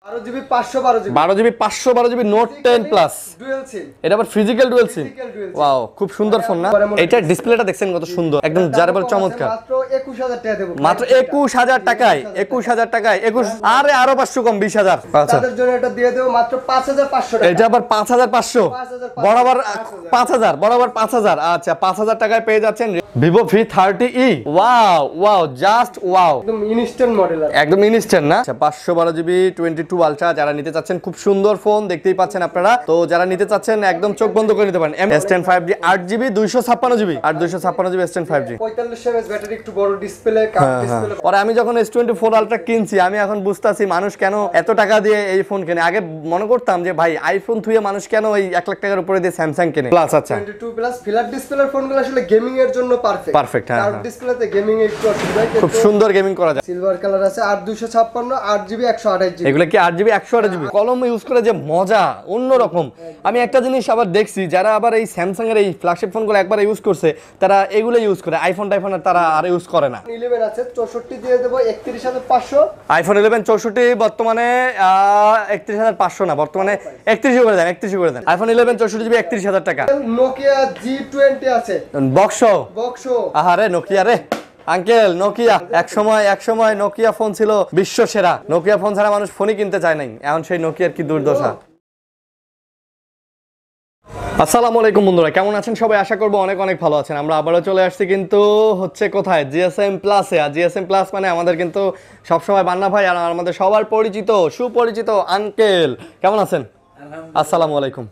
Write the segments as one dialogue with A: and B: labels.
A: 12GB 512GB note 10 plus এটা আবার physical dual SIM. Wow, খুব সুন্দর ফোন না? এটা ডিসপ্লেটা দেখছেন কত সুন্দর, একদম জারেবল চমৎকার।
B: মাত্র 21000 টাকা দেব,
A: মাত্র 21000 টাকায়। 21000 টাকায় 21, আরে আরো 500 কম, 20000। আচ্ছা,
B: তাদের জন্য এটা দিয়ে দেব মাত্র 5500 টাকা।
A: এটা আবার 5500, বরাবর 5000, বরাবর 5000। আচ্ছা, 5000 টাকায় পেয়ে যাচ্ছেন Vivo V30e। Wow wow, just wow,
B: একদম ইনস্ট্যান্ট মডেল,
A: একদম ইনস্ট্যান্ট না? আচ্ছা, 512GB 22 আলট্রা যারা নিতে চাচ্ছেন, খুব সুন্দর ফোন, দেখতেই পাচ্ছেন আপনারা। তো যারা নিতে চাচ্ছেন একদম চোখ বন্ধ করে নিতে পারেন। S10 5G 8GB 256GB আর 256GB S10 5G।
B: 45 mAh battery, একটু বড় ডিসপ্লে, কার্ভ ডিসপ্লে।
A: পরে আমি যখন S24 আলট্রা কিনছি, আমি এখন বুঝতাছি মানুষ কেন এত টাকা দিয়ে এই ফোন কেনে। আগে মনে করতাম যে ভাই আইফোন থুয়ে মানুষ কেন এই 1 লাখ টাকার উপরে দিয়ে স্যামসাং কেনে। প্লাস আচ্ছা
B: 22 প্লাস ফ্ল্যাট ডিসপ্লের ফোনগুলো আসলে গেমিং এর জন্য পারফেক্ট।
A: পারফেক্ট, হ্যাঁ।
B: কার্ভ ডিসপ্লেতে গেমিং এ একটু অসুবিধা,
A: খুব সুন্দর গেমিং করা যায়।
B: সিলভার কালার আছে, 8256 8GB 128GB।
A: এগুলো কি 8GB 128GB? কলম ইউজ করে যে মজা অন্যরকম। আমি একটা জিনিস আবার দেখছি, যারা আবার এই স্যামসাং এর এই ফ্ল্যাগশিপ ফোনগুলো একবার ইউজ করছে, তারা এগুলো ইউজ করে। আইফোন টাইফোনের তারা আর ইউজ করে না।
B: 11 আছে 64 দিয়ে দেব 31500।
A: আইফোন 11 64 বর্তমানে 31500 না, বর্তমানে 31 করে দেন, 31 করে দেন। আইফোন 11 64GB 31000 টাকা।
B: নোকিয়া G20 আছে,
A: বক্সো।
B: আহারে
A: নোকিয়া রে আঙ্কেল, নোকিয়া এক সময় নোকিয়া ফোন ছিল বিশ্ব সেরা। নোকিয়া ফোন ছাড়া মানুষ ফোনই কিনতে চায় নাই। এখন সেই নোকিয়ার কি দুর্দশা। আসসালামু আলাইকুম বন্ধুরা, কেমন আছেন সবাই? আশা করবো অনেক অনেক ভালো আছেন। আমরা আবারও চলে আসছি কিন্তু হচ্ছে কোথায়, জিএসএম প্লাসে। আর জিএসএম প্লাস মানে আমাদের কিন্তু সবসময় বান্না ভাই আর আমাদের সবার পরিচিত সুপরিচিত আঙ্কেল। কেমন আছেন? আসসালামু আলাইকুম।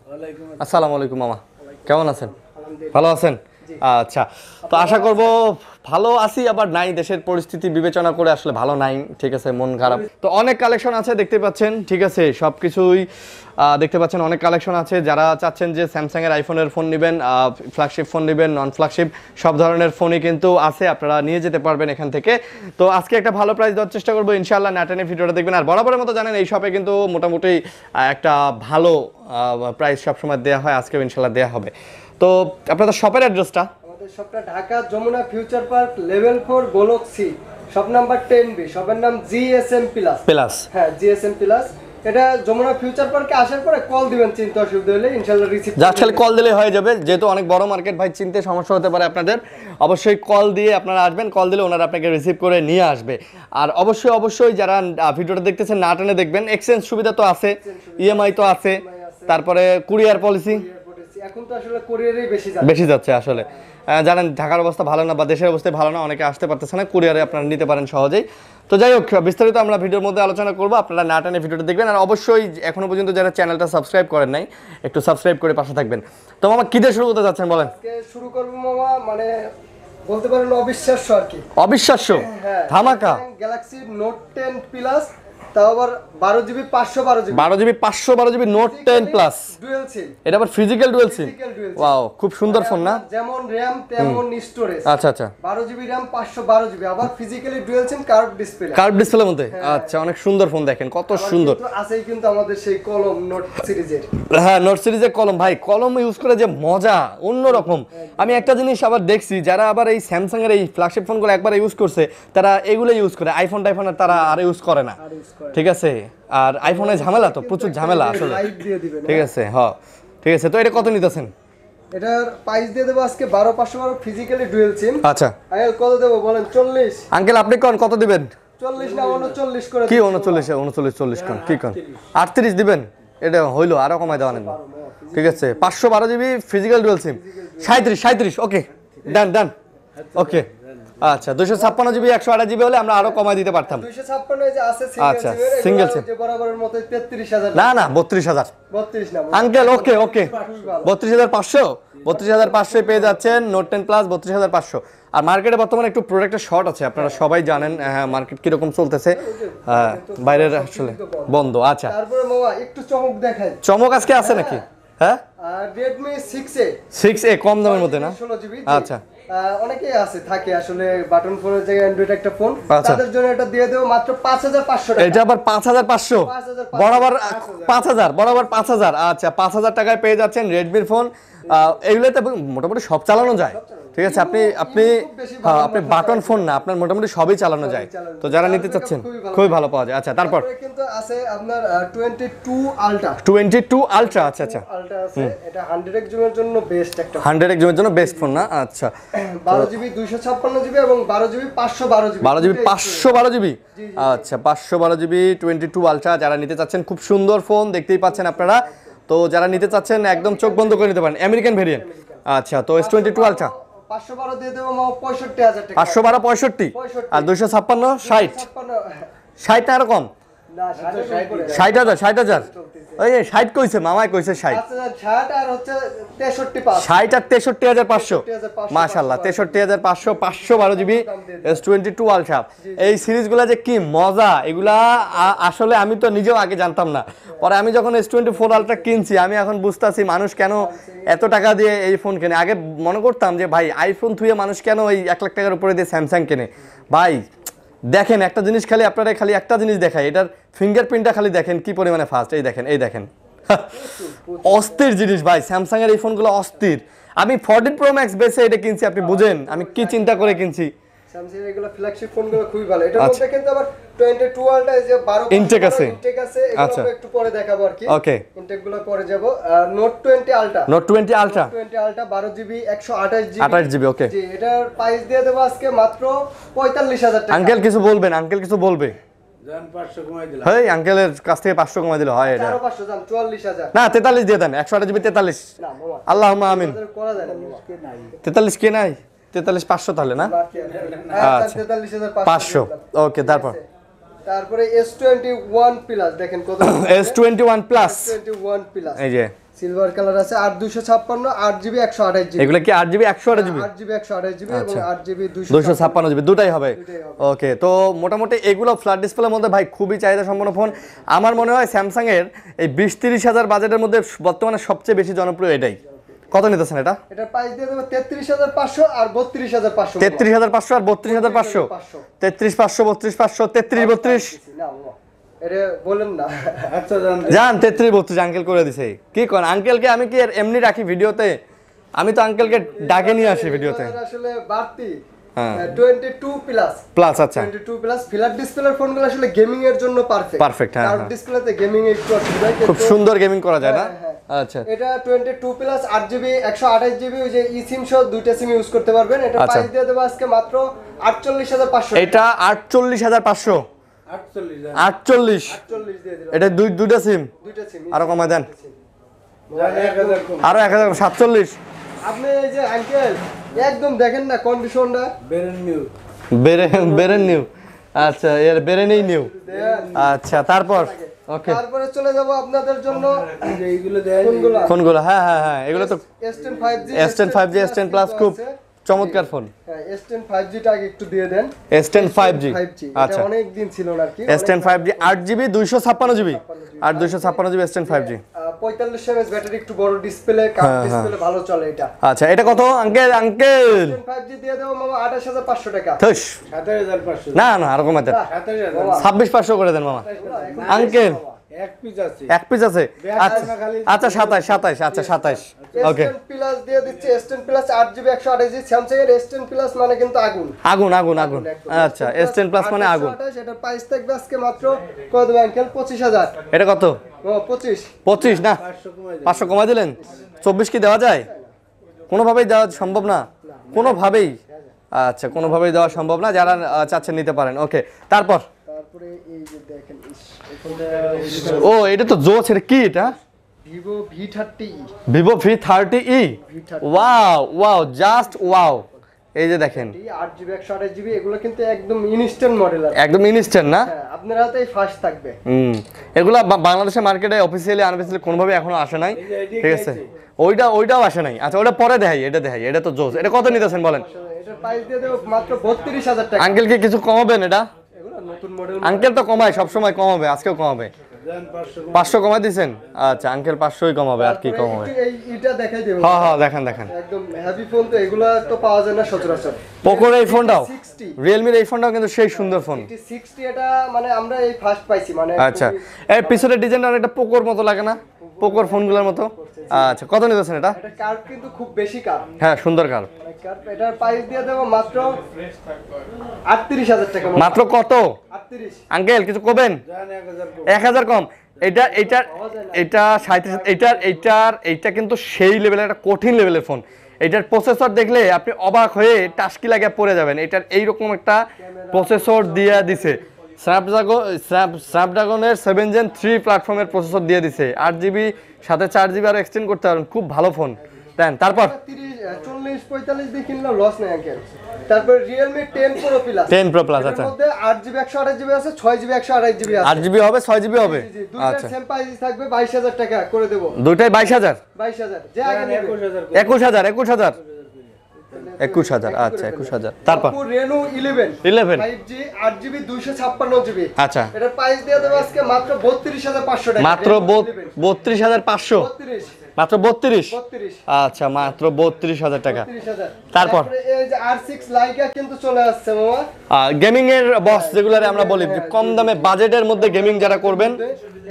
A: আসসালামু আলাইকুম মামা, কেমন আছেন? ভালো আছেন? আচ্ছা, তো আশা করব ভালো আছি, আবার নাই। দেশের পরিস্থিতি বিবেচনা করে আসলে ভালো নাই, ঠিক আছে, মন খারাপ। তো অনেক কালেকশন আছে দেখতে পাচ্ছেন, ঠিক আছে, সব কিছুই দেখতে পাচ্ছেন, অনেক কালেকশন আছে। যারা চাচ্ছেন যে স্যামসাং এর আইফোনের ফোন নেবেন, ফ্ল্যাগশিপ ফোন নেবেন, নন ফ্ল্যাগশিপ সব ধরনের ফোনই কিন্তু আছে, আপনারা নিয়ে যেতে পারবেন এখান থেকে। তো আজকে একটা ভালো প্রাইস দেওয়ার চেষ্টা করবো ইনশাআল্লাহ। নাটানে ভিডিওটা দেখবেন। আর বরাবরের মতো জানেন এই শপে কিন্তু মোটামুটি একটা ভালো প্রাইস সবসময় দেওয়া হয়, আজকেও ইনশাআল্লাহ দেওয়া হবে। তো আপনাদের শপের অ্যাড্রেসটা?
B: আমাদের শপটা Dhaka Jamuna future park level 4 গোলক সি, শপ নাম্বার 10B, শপের নাম জিএসএম প্লাস। হ্যাঁ, জিএসএম প্লাস। এটা যমুনা ফিউচার পার্কে আসার পরে কল দিবেন, চিন্তা অসুবিধা হলে ইনশাআল্লাহ রিসিভ।
A: জাস্ট খালি কল দিলে হয়ে যাবে, যেহেতু অনেক বড় মার্কেট ভাই, চিনতে সমস্যা হতে পারে আপনাদের। অবশ্যই কল দিয়ে আপনারা আসবেন, কল দিলে ওনারা আপনাকে রিসিভ করে নিয়ে আসবে। আর অবশ্যই যারা ভিডিওটা দেখতেছেন না টেনে দেখবেন। এক্সচেঞ্জ সুবিধা তো আছে, ইএমআই তো আছে, তারপরে কুরিয়ার পলিসি।
B: এখন তো আসলে কুরিয়ারেই বেশি যাচ্ছে
A: আসলে। জানেন ঢাকার অবস্থা ভালো না বা দেশের অবস্থা ভালো না, অনেকে আসতে পারতেছে না, কুরিয়ারে আপনারা নিতে পারেন সহজেই। তো যাই হোক, বিস্তারিত আমরা ভিডিওর মধ্যে আলোচনা করবো, আপনারা না টেনে ভিডিওটা দেখবেন। আর অবশ্যই এখনো পর্যন্ত যারা চ্যানেলটা সাবস্ক্রাইব করেন নাই, একটু সাবস্ক্রাইব করে পাশে থাকবেন। তো মামা কি দিয়ে শুরু করতে যাচ্ছেন বলেন?
B: শুরু করবো মামা, মানে বলতে পারেন অবিশ্বাস্য আর কি।
A: অবিশ্বাস্য ধামাকা
B: গ্যালাক্সি নোট 10 প্লাস, তাও আবার 12GB
A: 512GB note 10 plus
B: dual SIM.
A: এটা আবার ফিজিক্যাল ডুয়াল সিম। ওয়াও, খুব সুন্দর ফোন না?
B: যেমন RAM তেমন স্টোরেজ।
A: আচ্ছা
B: 12GB RAM 512GB, আবার ফিজিক্যালি ডুয়াল সিম, কার্ভ ডিসপ্লের
A: মধ্যে। আচ্ছা, অনেক সুন্দর ফোন, দেখেন কত সুন্দর।
B: আছেই কিন্তু আমাদের সেই কলম নোট সিরিজের।
A: হ্যাঁ, নোট সিরিজের কলম ভাই, কলম ইউজ করে যে মজা অন্যরকম। আমি একটা জিনিস আবার দেখছি, যারা আবার এই স্যামসাং এর এই ফ্ল্যাগশিপ ফোনগুলো একবার ইউজ করছে, তারা এগুলো ইউজ করে। আইফোন টাইফোনের তারা আর ইউজ করে না, ঠিক আছে। আর আইফোনে ঝামেলা তো, প্রচুর ঝামেলা আসলে, ঠিক আছে। হ্যাঁ ঠিক আছে। তো এটা কত নিতেছেন?
B: এটার প্রাইস দিয়ে দেব আজকে 12512 ফিজিক্যালি ডুয়াল সিম।
A: আচ্ছা
B: আঙ্কেল কত দেব বলেন? 40।
A: আঙ্কেল আপনি কোন কত দিবেন?
B: 40 না 39 করে।
A: কি 39 কোন কি কোন? 38 দিবেন? এটা হইলো, আরো কমাই দেওয়া নেন, ঠিক আছে। 512GB physical dual SIM 37। ওকে, ডান। ওকে, আচ্ছা 256GB 128GB হলে আমরা আরো কমাই দিতে পারতাম।
B: 256 যে আছে
A: আচ্ছা, সিঙ্গেল সিম
B: যে বরাবরের মতো 33000।
A: না 32000
B: 32 না
A: আঙ্কেল। ওকে 32500 32500 পেয়ে যাচ্ছেন নোট 10 প্লাস 32500। আর মার্কেটে বর্তমানে একটু প্রোডাক্টের শর্ট আছে, আপনারা সবাই জানেন। হ্যাঁ, মার্কেট কিরকম চলতেছে, বাইরের আসলে বন্ধ। আচ্ছা,
B: তারপরে মামা একটু চমক দেখাই।
A: চমক আজকে আছে নাকি? হ্যাঁ,
B: Redmi 6A।
A: 6A কম দামের মধ্যে না?
B: 16GB।
A: আচ্ছা,
B: অনেকেই আছে থাকে আসলে বাটন ফোনের জায়গায় অ্যান্ড্রয়েড একটা ফোন, তাদের জন্য এটা দিয়ে দেব মাত্র 5500 টাকা।
A: এটা আবার 5500, বরাবর 5000। আচ্ছা, 5000 টাকায় পেয়ে যাচ্ছেন Redmi ফোন। এগুলোতে মোটামুটি সব চালানো যায়, ঠিক আছে, আপনি হ্যাঁ আপনি বাটন ফোন না, আপনার মোটামুটি সবই চালানো যায়। তো যারা নিতে চাচ্ছেন খুবই ভালো পাওয়া যায়। আচ্ছা তারপর
B: কিন্তু আছে আপনার 22 আলট্রা
A: 22 আলট্রা। আচ্ছা আচ্ছা,
B: আলট্রা আছে, এটা 100x জুমের জন্য বেস্ট একটা
A: 100x জুমের জন্য বেস্ট ফোন না? আচ্ছা
B: 12GB 256GB এবং 12GB 512GB
A: 12GB 512GB। আচ্ছা 512GB 22 আলট্রা যারা নিতে চাচ্ছেন, খুব সুন্দর ফোন দেখতেই পাচ্ছেন আপনারা। তো যারা নিতে চাচ্ছেন একদম চোখ বন্ধ করে নিতে পারেন, আমেরিকান ভেরিয়েন্ট। আচ্ছা তো S22 আলট্রা
B: 512 দিয়ে দেবো 65000 টাকা।
A: 512 65 আর 256 60 60 না এরকম
B: না 60
A: 60,000 ওই 60 কইছে মামাই কইছে 60
B: 60 আর হচ্ছে 63
A: 60 আর 63,500 মাশাআল্লাহ 63,500 512GB S22 আলট্রা। এই সিরিজগুলো যে কি মজা, এগুলা আসলে আমি তো নিজেও আগে জানতাম না, পরে আমি যখন S24 আলট্রা কিনছি আমি এখন বুঝতাছি মানুষ কেন এত টাকা দিয়ে এই ফোন কেনে। আগে মনে করতাম যে ভাই আইফোন থুয়ে মানুষ কেন ওই 1 লাখ টাকার উপরে দিয়ে স্যামসাং কেনে। ভাই দেখেন একটা জিনিস, খালি আপনারা খালি একটা জিনিস দেখায়, এটার ফিঙ্গারপ্রিন্টটা খালি দেখেন কি পরিমাণে ফাস্ট। এই দেখেন অস্থির জিনিস ভাই, স্যামসাং এর এই ফোনগুলো অস্থির। আমি 14 Pro Max বেসে এটা কিনছি, আপনি বুঝেন আমি কি চিন্তা করে কিনছি।
B: স্যামসাং এগুলো ফ্ল্যাগশিপ ফোনগুলো খুবই ভালো। এটার মধ্যে কিন্তু আবার 22 আলট্রা এই যে 12
A: ইনটেক আছে,
B: এগুলো আমরা একটু পরে দেখাবো আর কি।
A: ওকে
B: ইনটেকগুলো পরে যাব। Note 20 ultra
A: 20 ultra
B: 12GB 128GB
A: 28GB ওকে।
B: জি এটার প্রাইস দিয়ে দেব আজকে মাত্র 45000 টাকা।
A: আঙ্কেল কিছু বলবেন, আঙ্কেল কিছু বলবে?
C: জান 500 কমাই দিলাম।
A: হেই আঙ্কেলের কাছ থেকে 500 কমাই দিলে হয় এটা?
B: 500 জান 44000
A: না 43 দিয়ে দেন, 128GB 43।
B: না মামা
A: আল্লাহুম্মা আমিন।
B: করা যায় না
A: 43 কে নাই? 43 500 তাহলে না?
B: আচ্ছা 43500
A: ওকে
B: তারপরে S21 প্লাস দেখেন কত
A: S21 প্লাস
B: S21 প্লাস
A: এই যে
B: সিলভার কালার আছে 8256 8GB 128GB
A: এগুলো কি 8GB 128GB?
B: 8GB 128GB এবং 8GB
A: 256GB দুটাই হবে। ওকে তো মোটামুটি এগুলো ফ্ল্যাট ডিসপ্লের মধ্যে ভাই খুবই চাহিদা সম্পন্ন ফোন। আমার মনে হয় স্যামসাং এর এই 20-30 হাজার বাজেটের মধ্যে বর্তমানে সবচেয়ে বেশি জনপ্রিয় এটাই। কত নিতেছেন এটা?
B: এটা প্রাইস দিয়ে দেব 33500 আর 32500
A: 33500 আর 32500 33500 32500 3332
B: না বাবা এটা বলেন না
C: আচ্ছা জান
A: জান 3332 আঙ্কেল করে দিছে। কি কোন আঙ্কেলকে আমি কি আর এমনি রাখি ভিডিওতে? আমি তো আঙ্কেলকে ডাকে নিয়ে আসি ভিডিওতে।
B: আসলে বাড়তি
A: হ্যাঁ
B: 22 প্লাস
A: প্লাস আচ্ছা
B: 22 প্লাস ফ্ল্যাট ডিসপ্লের ফোনগুলো আসলে গেমিং এর জন্য
A: পারফেক্ট হ্যাঁ
B: কার্ভ ডিসপ্লেতে গেমিং এ একটু অসুবিধা হয়
A: খুব সুন্দর গেমিং করা যায় না? আচ্ছা
B: এটা 22 প্লাস 8GB 128GB ওই যে eSIM সহ দুইটা সিম ইউজ করতে পারবেন। এটা প্রাইস দিয়ে দেব আজকে মাত্র 48500
A: এটা 48500
C: 48
A: 48
B: 40 দিয়ে দিলাম
A: এটা দুইটা সিম
B: দুইটা সিম
A: আরো কমায় দেন,
C: জান 1000 কম।
A: আরো 1047
B: আপনি এই যে আঙ্কেল একদম দেখেন না কন্ডিশনটা
C: ব্র্যান্ড নিউ।
A: বেরেন নিউ। আচ্ছা এর বেরেনই নিউ। আচ্ছা তারপর ওকে
B: তারপরে চলে যাব আপনাদের জন্য
C: এই যে এইগুলো দেয়
B: কোনগুলো
A: কোনগুলো? হ্যাঁ এগুলো তো
B: S10 5G
A: S10 5G S10 Plus খুব চমৎকার ফোন।
B: হ্যাঁ S10 5G টা আগে একটু দিয়ে দেন।
A: S10 5G
B: এটা
A: আচ্ছা
B: অনেক দিন ছিল না আর কি।
A: S10 5G 8GB 256GB আর 256GB S10 5G
B: 45 mAh battery, একটু বড় ডিসপ্লে, কার্ভ ডিসপ্লে ভালো চলে এটা।
A: আচ্ছা এটা কত আঙ্কেল?
B: 5G দিয়ে দেবো মামা 28500 টাকা।
A: থুস
C: 27500
A: না আরো কমাতে
C: 27000
A: 26500 করে দেন মামা। আঙ্কেল
C: এক পিস আছে।
A: এক পিস আছে? আচ্ছা আচ্ছা 27 আচ্ছা 27 ওকে।
B: S10 প্লাস দিয়ে দিচ্ছি S10 plus 8GB 128GB Samsung এর S10 প্লাস মানে কিন্তু আগুন
A: আগুন আচ্ছা S10 Plus মানে আগুন।
B: এটার প্রাইস থাকবে আজকে মাত্র কত দেব আঙ্কেল? 25000
A: এটা কত?
B: ও 25
A: 25 না
C: 500 কমাই দিলাম।
A: 500 কমাই দিলেন। 24 কি দেওয়া যায়? কোনোভাবেই দেওয়া সম্ভব না, কোনোভাবেই। আচ্ছা কোনোভাবেই দেওয়া সম্ভব না, যারা চাচ্ছেন নিতে পারেন। ওকে তারপর
B: তারপরে এই যে দেখেন
A: ও এটা তো জোস, এটা কি এটা?
B: Vivo V30e
A: Vivo V30e wow just wow. এই যে দেখেন
B: 8GB 128GB এগুলো কিন্তু একদম ইনস্ট্যান্ট মডেল আর
A: একদম ইনস্ট্যান্ট না?
B: হ্যাঁ আপনার হাতেই ফাস্ট থাকবে।
A: এগুলা বাংলাদেশের মার্কেটে অফিসিয়ালি আনঅফিসিয়ালি কোনোভাবে এখনো আসে নাই, ঠিক আছে? ওইটাও আসে নাই। আচ্ছা ওটা পরে দেখাই, এটা তো জোস। এটা কত নিতেছেন বলেন?
B: এটার প্রাইস দিয়ে দেব মাত্র 32000 টাকা।
A: আঙ্কেল কি কিছু কমাবেন? এটা
B: এগুলো নতুন মডেল
A: আঙ্কেল তো কমায় সবসময়, কমাবে আজকেও কমাবে।
C: জান 500
A: 500 কমাই দিয়েছেন? আচ্ছা আঙ্কেল 500ই কমাবে, আর কি কমাবে?
B: এইটা দেখাই দেব।
A: হ্যাঁ দেখেন
B: একদম হেভি ফোন তো, এগুলো তো পাওয়া যায় না সচরাচর।
A: পোকোর এই ফোনটাও,
B: 60
A: রিয়েলমির এই ফোনটাও কিন্তু সেই সুন্দর ফোন।
B: 60 এটা মানে আমরা এই ফার্স্ট পাইছি মানে
A: আচ্ছা এই পিছনের ডিজাইনটা অনেকটা পোকোর মতো লাগে না? পোকোর ফোনগুলোর মতো। আচ্ছা, কত নিতেছেন এটা?
B: এটা কার্ভ কিন্তু খুব বেশি কার্ভ।
A: হ্যাঁ, সুন্দর কার।
B: এটার প্রাইস দিয়ে দেবো মাত্র 38,000 টাকা।
A: মাত্র কত
B: 38।
A: আঙ্কেল কিছু কবেন?
C: জান 1000 কম।
A: 1000 কম। এটা এটা 37 এইটা কিন্তু সেই লেভেলের একটা কঠিন লেভেলের ফোন। এটার প্রসেসর দেখলে আপনি অবাক হয়ে টাস্কি লাগে পড়ে যাবেন। এটার এইরকম একটা প্রসেসর দিয়ে দিছে, স্ন্যাপড্রাগনের 7 Gen 3 প্ল্যাটফর্মের প্রসেসর দিয়ে দিছে। 8GB সাথে 4GB আরো এক্সটেন্ড করতে পারবেন। খুব ভালো ফোন। দেন তারপর
B: 40-45 দিয়ে কিনলেও লস নেই আঙ্কেল। তারপর Realme 10 Pro Plus।
A: 10 Pro Plus,
B: এটার
A: আচ্ছা।
B: মধ্যে 8GB 128GB আছে, 6GB 128GB আছে।
A: 8GB হবে, 6GB হবে।
B: জি, দুইটার
A: আচ্ছা,
B: সেম প্রাইস থাকবে 22,000 টাকা করে দেব।
A: দুইটাই 22,000।
B: 22,000 যে আগে
C: জান
B: নেবে।
C: 21000 কম।
A: 21,000 আচ্ছা 21,000। তারপর
B: Oppo Reno 11
A: 11
B: 5G 8GB 256GB।
A: আচ্ছা,
B: এটার প্রাইস দিয়ে দেব আজকে মাত্র 32,500 টাকা।
A: মাত্র 32,500।
B: 32
A: মাত্র 32।
B: 32
A: আচ্ছা, মাত্র 32,000 টাকা।
B: 32,000।
A: তারপর?
B: এই যে R6 Leica কিন্তু চলে আসছে মামা।
A: গেমিং এর বক্স যেগুলোরে আমরা বলি যে কম দামে বাজেটের মধ্যে গেমিং যারা করবেন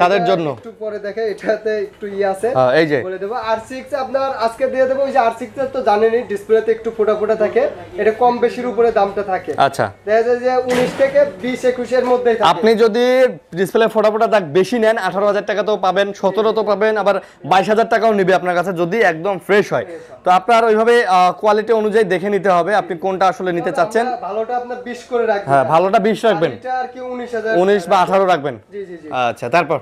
A: তাদের
B: এটা
A: জন্য।
B: একটু পরে দেখে এটাতে একটু আছে।
A: এই যে
B: বলে দেব R6 আপনার আজকে দিয়ে দেব। ওই যে R6 এর তো জানেনই ডিসপ্লেতে একটু ফোটা ফোটা থাকে, এটা কম বেশির উপরে দামটা থাকে।
A: আচ্ছা,
B: দেখা যায় যে 19 থেকে 20-21 এর মধ্যেই থাকে।
A: আপনি যদি ডিসপ্লে ফোটা দাগ বেশি নেন 18,000 টাকা তো পাবেন, 17 তো পাবেন, আবার 22,000 টাকাও নিবে আপনার কাছে যদি একদম ফ্রেশ হয়। তো আপনার ওইভাবে কোয়ালিটি অনুযায়ী দেখে নিতে হবে আপনি কোনটা আসলে নিতে চাচ্ছেন।
B: আমরা ভালোটা আপনার 20 করে রাখবেন।
A: হ্যাঁ, ভালোটা 20 রাখবেন,
B: আর এটা আর কি 19,000
A: 19 বা 18 রাখবেন।
B: জি জি জি।
A: আচ্ছা, তারপর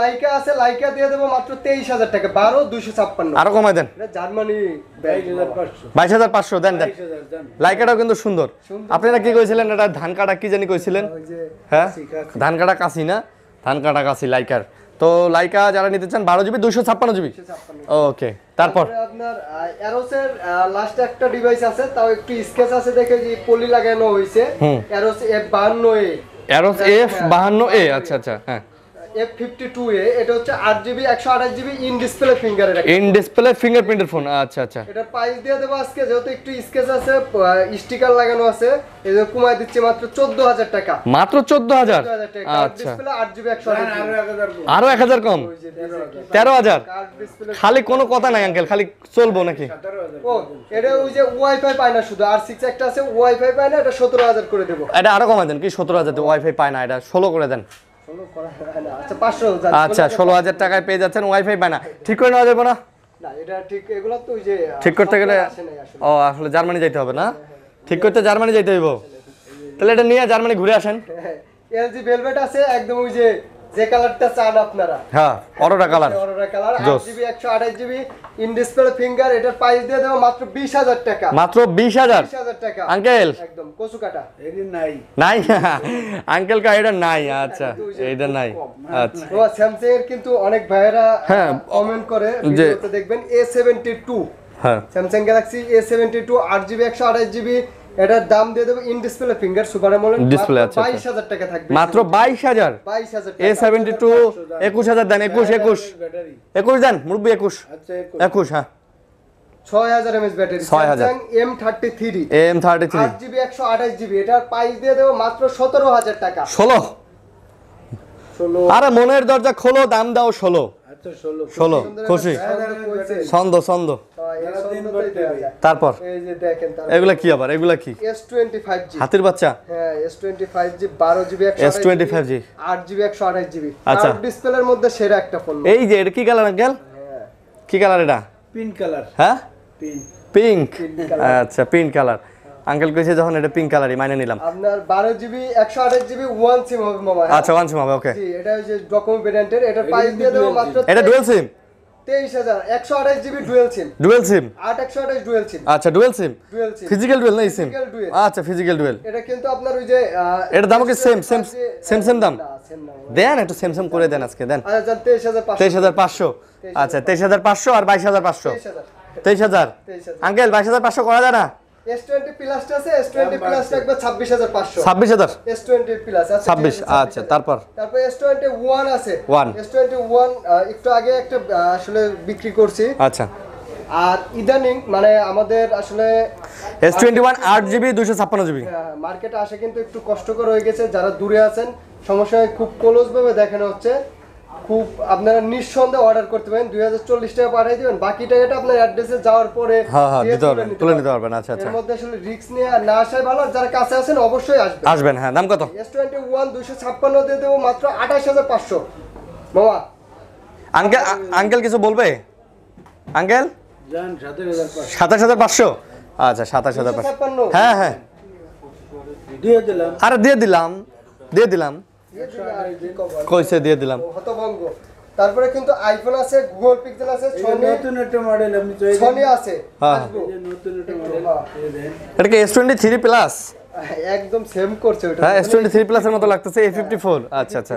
B: লাইকা আছে, লাইকা দিয়ে দেবো মাত্র 23,000 টাকা। 12,256।
A: আরো কমাই দেন,
B: এটা জার্মানি
C: 22500।
A: 22,500 দেন।
C: 22000 জান।
A: লাইকাটাও কিন্তু সুন্দর। আপনারা কি কইছিলেন? এটা ধান কাটা কি জানি কইছিলেন?
B: ওই যে
A: হ্যাঁ,
C: কাছি।
A: ধান কাটা কাশি না, ধান কাটা কাশি লাইকার। তো লাইকা যারা নিতে চান 12GB 256GB।
B: 256।
A: ওকে, তারপর
B: তারপরে আপনার অ্যারোসের লাস্ট একটা ডিভাইস আছে, তাও একটু স্কেচ আছে দেখে যে পলি লাগানো হয়েছে। Arrows F52A।
A: Arrows F52A। আচ্ছা আচ্ছা, হ্যাঁ।
B: F52A এটা হচ্ছে 8GB 128GB ইন ডিসপ্লে ফিঙ্গারের।
A: ইন ডিসপ্লে ফিঙ্গারপ্রিন্টের ফোন। আচ্ছা আচ্ছা,
B: এটা প্রাইস দিয়ে দেবো আজকে, যেহেতু একটু স্কেচ আছে, স্টিকার লাগানো আছে, এই যে কমায় দিচ্ছি মাত্র 14,000 টাকা।
A: মাত্র 14,000।
B: 14,000 টাকা।
A: আচ্ছা,
B: ডিসপ্লে 8GB
C: জান
B: 128GB।
C: আরো 1000 কম।
A: আরো 1000 কম,
B: ওই যে
A: 13,000।
B: Card display.
A: খালি কোনো কথা নাই আঙ্কেল, খালি চলবো নাকি?
C: 17000।
B: ও এটা ওই যে ওয়াইফাই পায় না, শুধু R6 একটা আছে ওয়াইফাই পায় না, এটা 17,000 করে দেবো।
A: এটা আরো কমাই দেন, কি 17,000 ওয়াইফাই পায় না, এটা 16 করে দেন।
B: 16 করা হয় না। আচ্ছা 500।
A: আচ্ছা, 16,000 টাকায় পেয়ে যাচ্ছেন, ওয়াইফাই পায় না। ঠিক করে নেওয়া যাবে না?
B: না এটা ঠিক, এগুলো তো ওই যে
A: ঠিক করতে গেলে
B: আসে নাই আসলে।
A: ও আসলে জার্মানি যাইতে হবে না? ঠিক করতে জার্মানি যাইতে হইব। তাহলে এটা নিয়ে জার্মানি ঘুরে আসেন।
B: LG ভেলভেট আছে একদম ওই যে কালারটা চান আপনারা।
A: হ্যাঁ, অরোরা কালার।
B: অরোরা কালার
A: জোস।
B: 8GB 128GB in display finger. এটার প্রাইস দিয়ে দেবো মাত্র 20,000 টাকা।
A: মাত্র 20,000।
B: 20,000 টাকা
A: আঙ্কেল
B: একদম কচু কাটা।
C: এদিন নাই।
A: নাই? আঙ্কেল কা এটা নাই? আচ্ছা, এটা নাই। আচ্ছা,
B: ও স্যামসাং এর কিন্তু অনেক ভাইয়েরা
A: হ্যাঁ,
B: কমেন্ট করে
A: যে-
B: ভিডিওতে দেখবেন A72
A: হ্যাঁ,
B: Samsung Galaxy A72 8GB 128GB। এটার দাম দিয়ে দেবো in display finger super AMOLED
A: Display, আচ্ছা, আচ্ছা।
B: 22,000 টাকা থাকবে।
A: মাত্র 22,000।
B: 22,000 টাকা।
A: A72 21,000 দেন। 21
C: ব্যাটারি।
A: 21 দেন মুরব্বি। 21
C: আচ্ছা
A: 21, হ্যাঁ।
B: 6000 mAh battery.
A: 6000
B: Samsung M33
A: M33
B: 8GB 128GB। এটার প্রাইস দিয়ে দেবো মাত্র 17,000 টাকা।
A: 16।
B: 16।
A: আরে মনের দরজা খোলো, দাম দাও 16।
C: আচ্ছা 16।
A: 16 খুশি। ছন্দ ছন্দ। তারপর
B: এই যে দেখেন
A: এগুলা কি আবার? এগুলা কি?
B: S25G।
A: হাতির বাচ্চা।
B: হ্যাঁ S25G 12GB
A: S25G
B: 8GB 128GB।
A: আচ্ছা।
B: ডিসপ্লের মধ্যে সেরা একটা ফোন।
A: এই যে এটা কি কালার আঙ্কেল? কি কালার এটা?
C: Pink colour.
A: হ্যাঁ,
C: পিঙ্ক।
A: পিঙ্ক। আচ্ছা, পিঙ্ক কালার। আঙ্কেল কইছে যখন এটা পিঙ্ক কালারই মাইনে নিলাম।
B: আপনার 12GB 128GB ওয়ান সিম হবে মামা।
A: আচ্ছা, ওয়ান সিম হবে, ওকে।
B: জি এটা ওই যে ডকুমেন্ট ভেরিয়েন্টের। এটার প্রাইস দিয়ে দেবো মাত্র
A: এটা dual SIM?
B: 23,000। 128GB dual SIM.
A: Dual SIM.
B: 8/128 dual SIM.
A: আচ্ছা, dual SIM.
B: Dual SIM.
A: Physical dual না সিম?
B: Physical dual।
A: আচ্ছা, ফিজিক্যাল ডুয়াল।
B: এটা কিন্তু আপনার ওই যে
A: এটার দাম কি সেম দাম?
B: না সেম না।
A: দেন একটু সেম করে দেন আজকে, দেন।
B: আচ্ছা 23,500।
A: 23,500। আচ্ছা, 23,500 আর 22,500।
B: 23,000।
A: 23,000।
B: 23,000।
A: আঙ্কেল 22,500 করা যায় না?
B: S20 প্লাস আছে, S20 প্লাস রাখবে 26,500।
A: 26,000।
B: S20 প্লাস আছে
A: 26। আচ্ছা, তারপর
B: তারপর S21 আছে।
A: One।
B: S21 একটু আগে একটা আসলে বিক্রি করছি।
A: আচ্ছা,
B: আর ইদানিং মানে আমাদের আসলে
A: S21 8GB 256GB।
B: মার্কেটে আসে কিন্তু একটু কষ্টকর হয়ে গেছে। যারা দূরে আছেন সমস্যা হয়, খুব ক্লোজ ভাবে দেখানো হচ্ছে। খুব আপনারা নিঃসন্দেহে অর্ডার করতে পারেন, 2040 টাকা পাঠিয়ে দিবেন, বাকি টাকাটা আপনার অ্যাড্রেসে যাওয়ার পরে
A: হ্যাঁ
B: দিয়ে
A: দিতে পারবেন, তুলে নিতে পারবেন। আচ্ছা
B: এর মধ্যে আসলে রিস্ক নিয়ে না আসাই ভালো, আর যারা কাছে আছেন অবশ্যই আসবেন।
A: আসবেন। হ্যাঁ, দাম কত?
B: S21 256 দিয়ে দেবো মাত্র 28,500 মামা।
A: আঙ্কেল কিছু বলবে? আঙ্কেল
C: যান 27,500
A: 27,500। আচ্ছা 27,500।
B: 256
A: হ্যাঁ হ্যাঁ,
C: দিয়ে দিলাম।
A: আরে দিয়ে দিলাম কইছে দিয়ে দিলাম।
B: হতভঙ্গ। তারপরে কিন্তু আইফোন আছে, গুগল পিক্সেল আছে,
C: এই যে নতুন একটা মডেল আপনি চাইছেন,
B: সনি আছে।
A: হ্যাঁ।
B: আসবো।
C: এই যে নতুন একটা মডেল এই দেন।
A: এটা কি S23 প্লাস?
B: একদম সেম করছে ওটা।
A: হ্যাঁ, S23 প্লাস এর মতো লাগতেছে। A54। আচ্ছা আচ্ছা,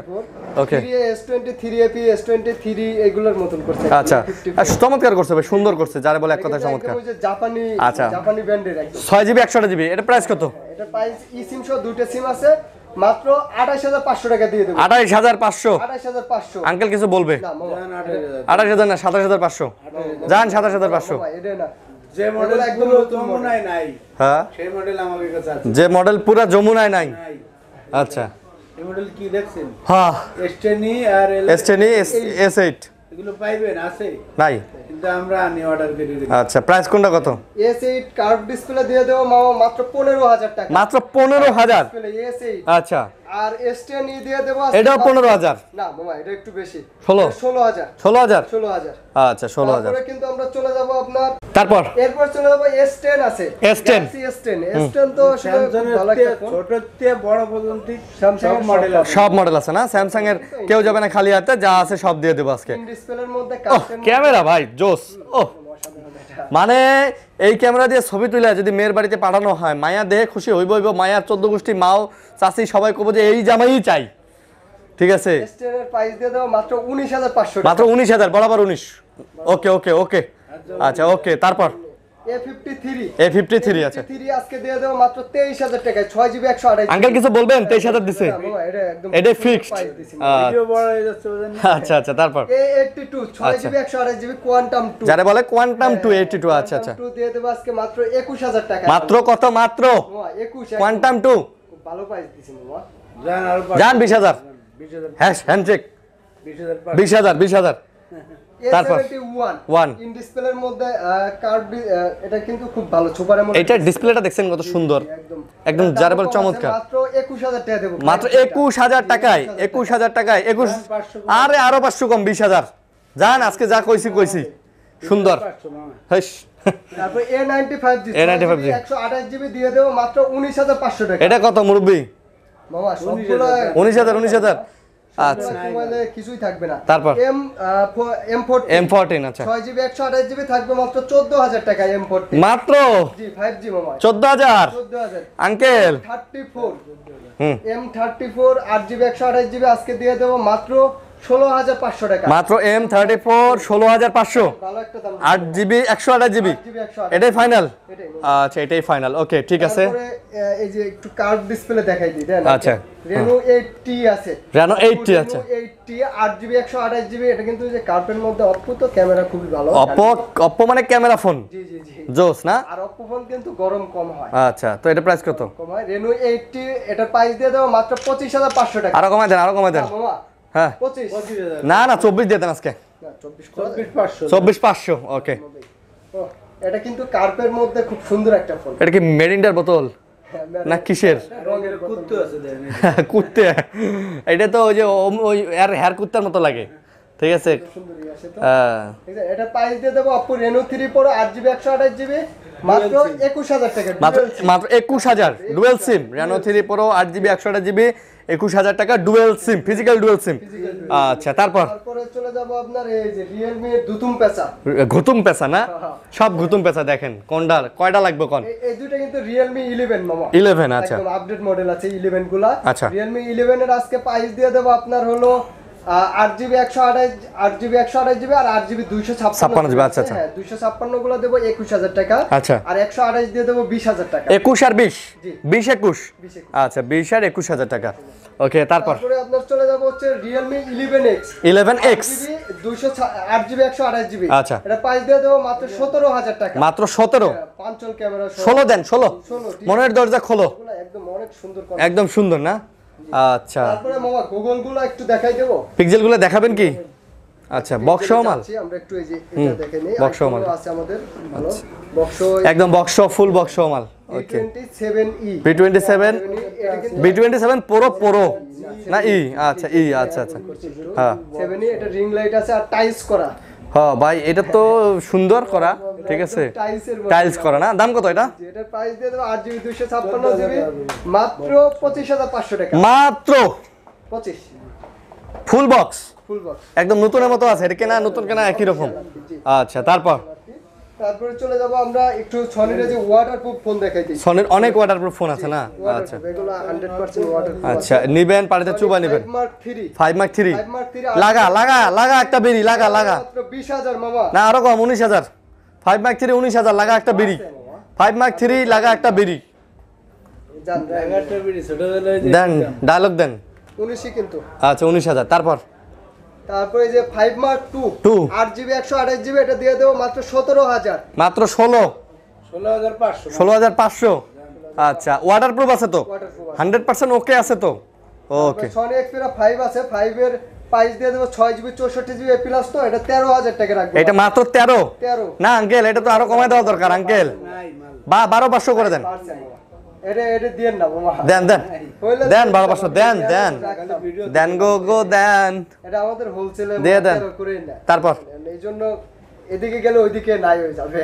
A: ওকে।
B: 3A, S23 AP, S23 এগুলোর মতন করছে।
A: আচ্ছা,
B: 54
A: আর চমৎকার করছে ভাই, সুন্দর করছে, যারা বলে এক কথা
B: এটা
A: চমৎকার।
B: একদম ওই যে জাপানি
A: আচ্ছা।
B: জাপানি ব্র্যান্ডের একদম।
A: 6GB 128GB, এটা প্রাইস কত?
B: এটা প্রাইস সিম সহ দুটো সিম আছে, মাত্র 28,500 টাকা দিয়ে দেবো।
A: 28,500।
B: 28,500।
A: আঙ্কেল কিছু বলবে?
B: না মামা,
C: যান 28,000।
A: 28,000 না, 27,500। যান 27,500।
B: মামা, এটা না।
C: যে মডেল
B: একদম
C: একদম
B: নতুন
C: যমুনায় নাই,
A: হ্যাঁ,
C: সেই মডেল আমাদের কাছে আছে।
A: যে মডেল পুরা যমুনায় নাই।
C: নাই।
A: আচ্ছা,
C: এই মডেল কি দেখছেন?
A: হ্যাঁ,
C: S10 আর
A: S10 S8
C: এগুলো পাইবেন, আছে,
A: নাই।
C: কিন্তু আমরা আনি অর্ডার করে দিই।
A: আচ্ছা, প্রাইস কোনটা কত?
B: S8 কার্ভ ডিসপ্লে দিয়ে দেবো মামা মাত্র 15,000 টাকা।
A: মাত্র 15,000।
B: ডিসপ্লে S8
A: আচ্ছা,
B: আর S10 দিয়ে দেবো আজকে
A: এটাও
B: মাত্র-
A: 15,000।
B: না মামা, এটা একটু বেশি।
A: 16
B: 16,000।
A: 16,000।
B: 16,000।
A: আচ্ছা 16,000।
B: তারপরে কিন্তু আমরা চলে যাব আপনার,
A: তারপর
B: এরপর চলে যাব S10 আছে।
A: S10
B: Galaxy S10 তো আসলে খুব
C: স্যামসাংয়ের
B: ভালো একটা ফোন।
C: ছোট থেকে বড় পর্যন্ত
B: Samsung
C: সব
B: এর
C: মডেল
B: সব
C: আছে।
A: সব মডেল আছে না? স্যামসাং এর কেউ যাবে না খালি হাতে, যা আছে সব দিয়ে দেবো আজকে।
B: ডিসপ্লের মধ্যে
A: ওহ, ক্যামেরা ভাই জোস। ওহ, মানে এই ক্যামেরা দিয়ে ছবি তুলে যদি মেয়ের বাড়িতে পাঠানো হয়, মায়া দেখে খুশি হইব। মায়ার 14 গোষ্ঠী, মাও চাচি সবাই কব যে এই জামাই চাই। ঠিক আছে,
B: S10 এর প্রাইস দিয়ে দেবো মাত্র 19,500 টাকা।
A: মাত্র 19,000, বরাবর 19। ওকে ওকে ওকে, আচ্ছা ওকে। তারপর
B: A53
A: A53 আছে।
B: A53 আজকে দিয়ে দেবো মাত্র 23,000 টাকায়, 6GB 128।
A: আঙ্কেল কিছু বলবেন? 23,000 দিছে,
B: না মামা, এটা একদম
A: এটা ফিক্সড।
B: price দিছি।
C: ভিডিও বড় হয়ে যাচ্ছে বুঝেন না?
A: আচ্ছা আচ্ছা, তারপর
B: A82 6GB 128GB কোয়ান্টাম 2
A: যারা বলে কোয়ান্টাম 282। আচ্ছা আচ্ছা,
B: 2 দিয়ে দেবো আজকে মাত্র 21,000 টাকা।
A: মাত্র কত? মাত্র
B: মামা 21
A: কোয়ান্টাম 2।
B: খুব ভালো প্রাইস দিছি মামা।
C: যান আরো
A: যান 20,000।
C: 20,000
A: হ্যান্ডশেক
C: 20,000
A: 20,000 20,000। তারপর?
B: A71 ইন ডিসপ্লের মধ্যে কার্ভ, এটা কিন্তু খুব ভালো সুপার এমোলেড।
A: এইটার ডিসপ্লেটা দেখছেন কত সুন্দর, একদম যারা বলে চমৎকার।
B: মাত্র 21,000 টাকা দেবো।
A: মাত্র 21,000 টাকায়, 21,000 টাকায় 21। আরে আরো 500 কম, 20,000। যান, আজকে যা কইছি সুন্দর।
C: 500 মামা।
A: হেস,
B: তারপর A95G
A: A95G
B: 128GB দিয়ে দেবো মাত্র 19,500 টাকা।
A: এটা কত মুরব্বি?
B: মামা সবগুলো
A: 19,000। আচ্ছা,
B: মোবাইলে কিছুই থাকবে না।
A: তারপর?
B: M14
A: M14। আচ্ছা,
B: 6GB 128GB থাকবে মাত্র 14,000 টাকা। M14
A: মাত্র
B: জি 5G মামা
A: 14,000।
B: 14,000।
A: আঙ্কেল
B: 34
A: হুম,
B: M34 8GB 128GB আজকে দিয়ে দেবো মাত্র 16,500 টাকা।
A: মাত্র M34 16,500।
B: ভালো একটা দাম।
A: 8GB 128GB,
B: 8GB 128
A: এটাই ফাইনাল।
B: এটাই।
A: আচ্ছা, এটাই ফাইনাল। ওকে, ঠিক আছে।
B: তারপরে এই যে একটু কার্ভ ডিসপ্লে দেখাই দিই দেন।
A: আচ্ছা।
B: Reno 8T আছে।
A: Reno 8T আছে।
B: Reno 8T 8GB 128GB, এটা কিন্তু যে কার্ভের মধ্যে Oppo তো ক্যামেরা খুবই ভালো।
A: অপ্পো মানে ক্যামেরা ফোন,
B: জি জি জি।
A: জোস না?
B: আর Oppo ফোন কিন্তু গরম কম হয়।
A: আচ্ছা, তো এটা প্রাইস কত?
B: কম হয়। Reno 8T এটা প্রাইস দিয়ে দেবো মাত্র 25,500 টাকা।
A: আরো কমাই দেন, আরো কমাই দেন।
B: না, মামা
A: হ্যাঁ,
B: 25
C: 25,000
A: না না, 24 দিয়ে দেন আজকে।
B: না 24 করে দেন।
C: 24,500
A: 24,500। ওকে,
B: ও, এটা কিন্তু কার্ভের মধ্যে খুব সুন্দর একটা ফোন।
A: এটা কি মেরিন্ডার বোতল না কিসের?
C: রঙের কুত্তু আছে দেন।
A: কুত্তে? এটা তো ওই যে ওই হেয়ার কুত্তার মতো লাগে। ঠিক আছে,
B: সুন্দরই আছে তো।
A: হ্যাঁ।
B: ঠিক আছে, এটা প্রাইস দিয়ে দেবো Oppo Reno 3 Pro 8GB 128GB মাত্র 21,000 টাকা।
A: মাত্র
B: Dual SIM।
A: মাত্র 21,000 ডুয়েল সিম। Reno 3 Pro 8GB 128GB 21,000 টাকা, ডুয়েল সিম, ফিজিক্যাল ডুয়েল সিম। আচ্ছা, তারপর
B: তারপরে চলে যাব আপনার এই যে Realme এর দুতুম পেঁচা।
A: ঘুতুম পেঁচা না? সব ঘুতুম পেঁচা দেখেন, কোনটা কয়টা লাগবে কোন?
B: এই দুটো কিন্তু Realme 11 মামা।
A: 11। আচ্ছা
B: একদম আপডেট মডেল আছে 11 গুলা।
A: আচ্ছা।
B: Realme 11 এর আজকে প্রাইস দিয়ে দেবো আপনার হলো 8GB 128GB আর 8GB 256GB।
A: আচ্ছা, আচ্ছা।
B: হ্যাঁ 256 গুলো দেবো 21,000 টাকা।
A: আচ্ছা।
B: আর 128 দিয়ে দেবো 20,000 টাকা।
A: 21 আর 20,
B: জি।
A: 20 21।
B: 20
A: আচ্ছা, 20 আর 21,000 টাকা। ওকে, তারপর
B: তারপরে আপনার চলে যাব হচ্ছে Realme 11X
A: 11X
B: 8GB 128GB।
A: আচ্ছা।
B: এটা প্রাইস দিয়ে দেবো মাত্র 17,000 টাকা।
A: মাত্র 17।
B: পাঁচল ক্যামেরা
A: 16 দেন, 16।
B: 16
A: মনের দরজা খোলো।
B: একদম অনেক সুন্দর করে।
A: একদম সুন্দর না? আচ্ছা,
B: তারপরে মামা গুগল গুলো একটু দেখাই দেবো।
A: পিক্সেলগুলো দেখাবেন কি? আচ্ছা, বক্স সহ মাল,
B: যাচ্ছি, আমরা একটু এই যে এটা দেখে নেই।
A: box সহ মাল।
B: iPhone আছে আমাদের ভালো বক্স,
A: একদম বক্স সহ, ফুল বক্স সহ মাল। ওকে,
B: B27e
A: B27,
B: এটা কিন্তু
A: B27 প্রো না ই? আচ্ছা, ই, আচ্ছা আচ্ছা, হ্যাঁ
B: 7e, এটা রিং লাইট আছে আর টাইলস করা।
A: হ্যাঁ ভাই, এটা তো সুন্দর করা, ঠিক আছে,
B: টাইলসের
A: টাইলস করা না? দাম কত এটা?
B: এটার প্রাইস দিয়ে দেবো 8GB 256GB মাত্র 25,500 টাকা।
A: মাত্র
B: 25
A: ফুল বক্স,
B: ফুল বক্স।
A: একদম নতুনের মতো আছে। এটা কেনা নতুন কেনা একই রকম। আচ্ছা,
B: তারপরে চলে যাব আমরা একটু সনির যে ওয়াটারপ্রুফ ফোন দেখাই দিই।
A: সনির অনেক ওয়াটারপ্রুফ ফোন আছে না? আচ্ছা
B: এগুলো 100% ওয়াটারপ্রুফ।
A: আচ্ছা, নিবেন, পানিতে চুবা নিবেন। 5 মার্ক 3 লাগা একটা বিড়ি, লাগা
B: মাত্র 20,000 মামা।
A: না, আরো কম, 19,000। 5 মার্ক 3 19,000, লাগা একটা বিড়ি। 5 মার্ক 3 লাগা একটা বিড়ি।
B: জান
C: একটা বিড়ি ছোট হলে যে
A: দেন, ডায়লগ দেন।
B: 19 কিন্তু।
A: আচ্ছা, 19,000।
B: তারপরে যে 5 মার্ক 2 8GB 128GB এটা দিয়ে দেবো মাত্র 17,000।
A: মাত্র
C: 16,500
A: 16,500। আচ্ছা, ওয়াটারপ্রুফ আছে তো?
B: ওয়াটারপ্রুফ
A: 100% ওকে আছে তো? ওকে,
B: সনি এক্সপেরা 5 আছে, 5 এর প্রাইস দিয়ে দেবো 6GB 64GB প্লাস, তো এটা 13,000 টাকা রাখবো।
A: এটা মাত্র 13?
B: 13
A: না আঙ্কেল, এটা তো আরো কমাই দেওয়া দরকার আঙ্কেল।
C: নাই মাল
A: 12,500 করে দেন।
B: এটা দিয়ে না মামা।
A: দেন 12,500 দেন
C: ভিডিও
A: দেন গো দেন।
B: এটা আমাদের হোলসেলে
A: দিয়ে দেন।
B: করে না।
A: তারপর
B: এই জন্য এদিকে গেলে ওইদিকে নাই হয়ে যাবে।